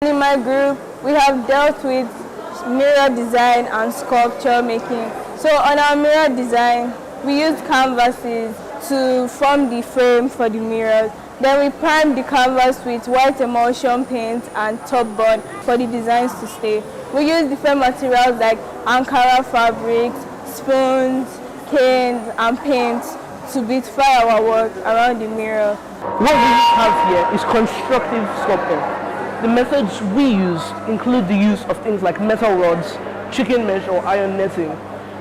In my group, we have dealt with mirror design and sculpture making. So on our mirror design, we use canvases to form the frame for the mirrors. Then we prime the canvas with white emulsion paint and top board for the designs to stay. We use different materials like Ankara fabrics, spoons, canes and paints to beautify our work around the mirror. What we have here is constructive sculpting. The methods we use include the use of things like metal rods, chicken mesh or iron netting,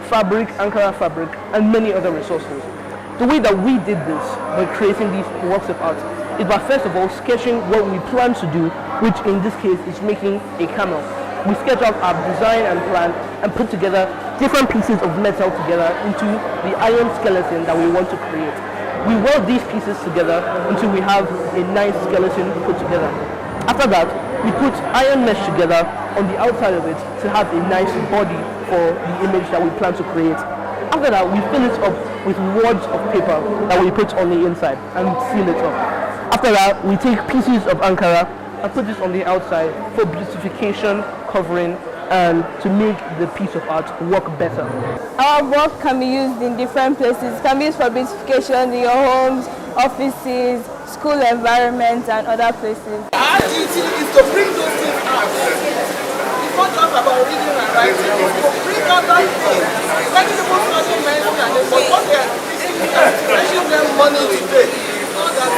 fabric, Ankara fabric, and many other resources. The way that we did this by creating these works of art is by first of all sketching what we plan to do, which in this case is making a camel. We sketch out our design and plan and put together different pieces of metal together into the iron skeleton that we want to create. We weld these pieces together until we have a nice skeleton put together. After that, we put iron mesh together on the outside of it to have a nice body for the image that we plan to create. After that, we fill it up with wads of paper that we put on the inside and seal it up. After that, we take pieces of Ankara and put this on the outside for beautification, covering, and to make the piece of art work better. Our work can be used in different places. It can be used for beautification in your homes, offices, school environments, and other places. Our duty is to bring those things out. It's not just about reading and writing, it's to bring out that thing. Many people study medicine and they, but what they are teaching them money today. It's not that